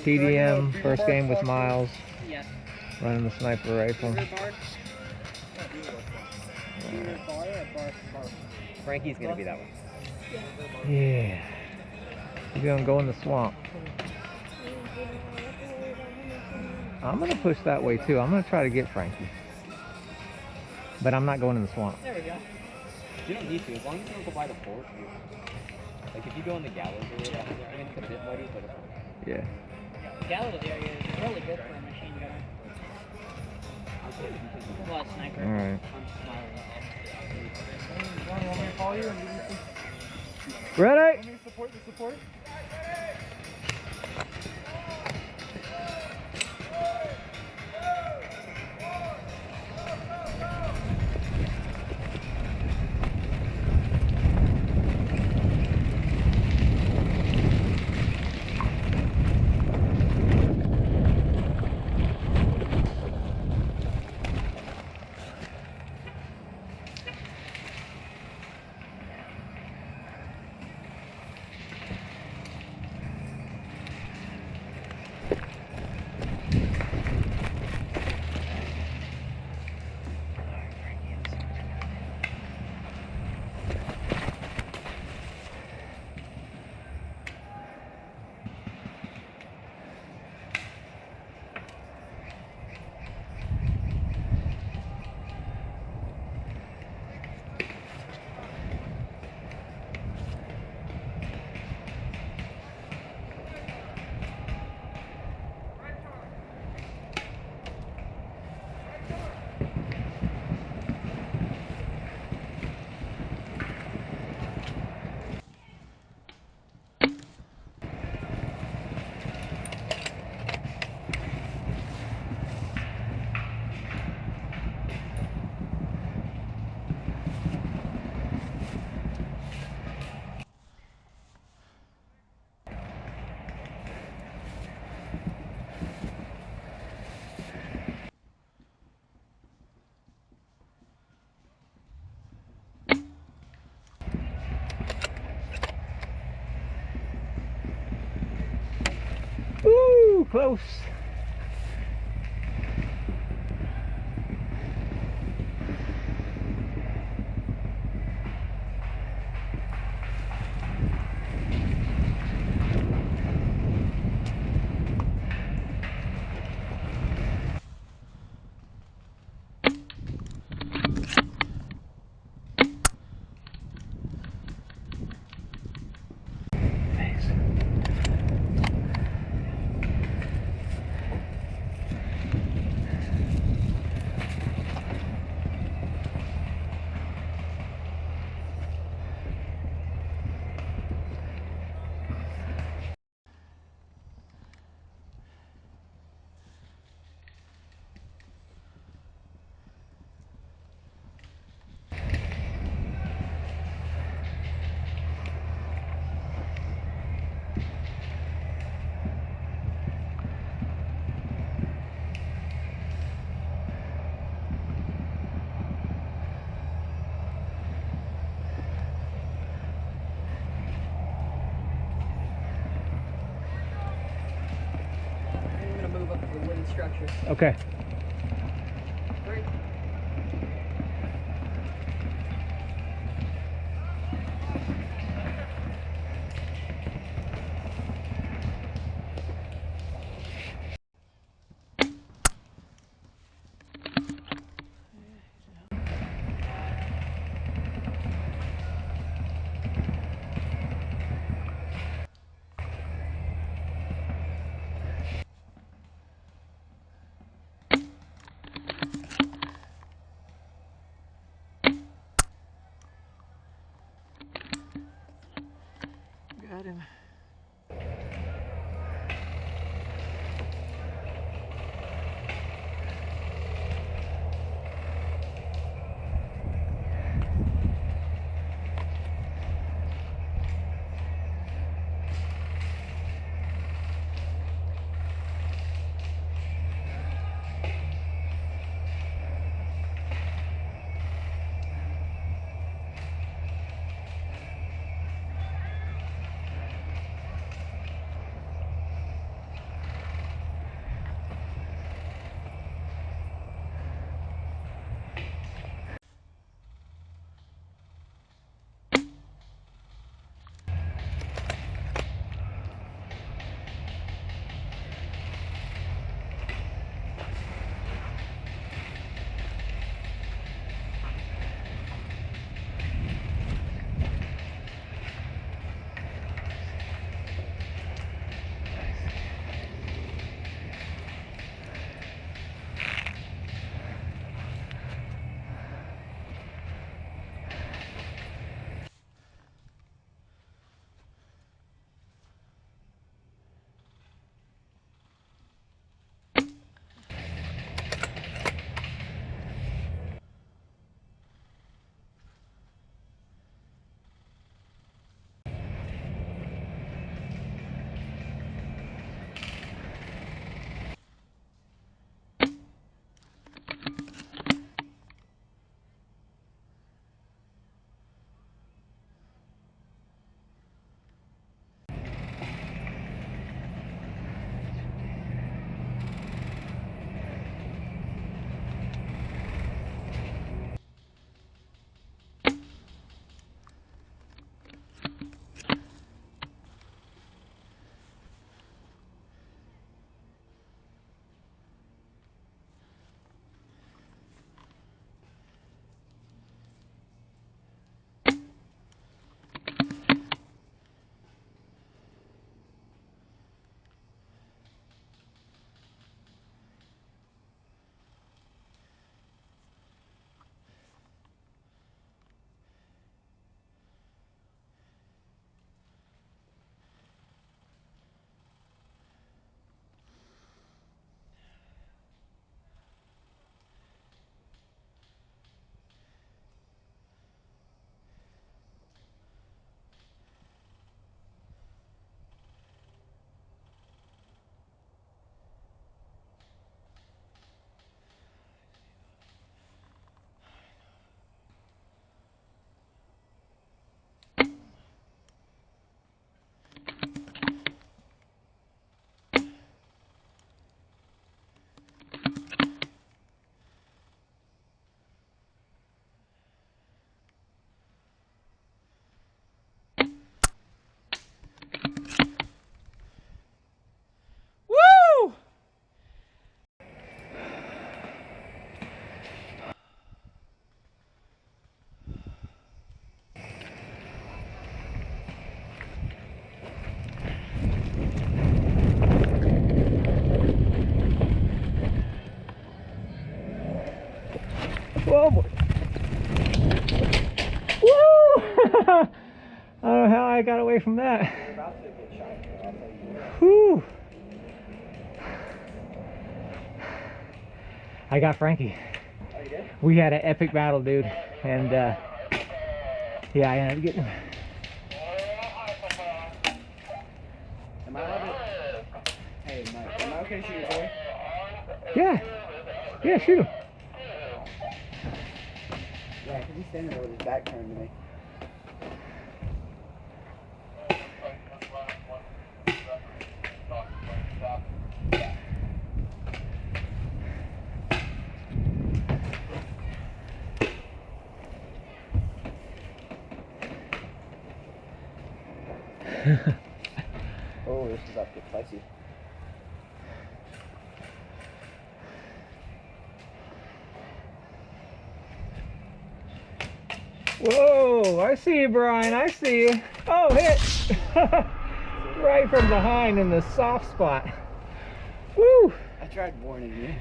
TDM, first game with Miles. Yes. Running the sniper rifle. Frankie's gonna be that one. Yeah. We're gonna go in the swamp. I'm gonna push that way too. I'm gonna try to get Frankie. But I'm not going in the swamp. There we go. You don't need to, as long as you don't go by the fort. Like if you go in the gallows area, I mean it's a bit muddy, but yeah. The gallows area is really good for a machine gunner. Well, a sniper. Alright. Want me to call you? Ready? Want me to support the support? Ooh, close. structure. Okay. Great. Got him. away from that. You're about to get shot, I'll tell you. Whew. I got Frankie. Oh, you did? We had an epic battle, dude. And, yeah, I ended up getting him. Am I allowed to... Hey, Mike, am I okay to shoot your boy? Yeah. Yeah, shoot him. Yeah, because he's standing there with his back turned to me. Oh, this is about to get spicy. Whoa, I see you, Brian. I see you. Oh, hit. Right from behind in the soft spot. Woo. I tried warning you.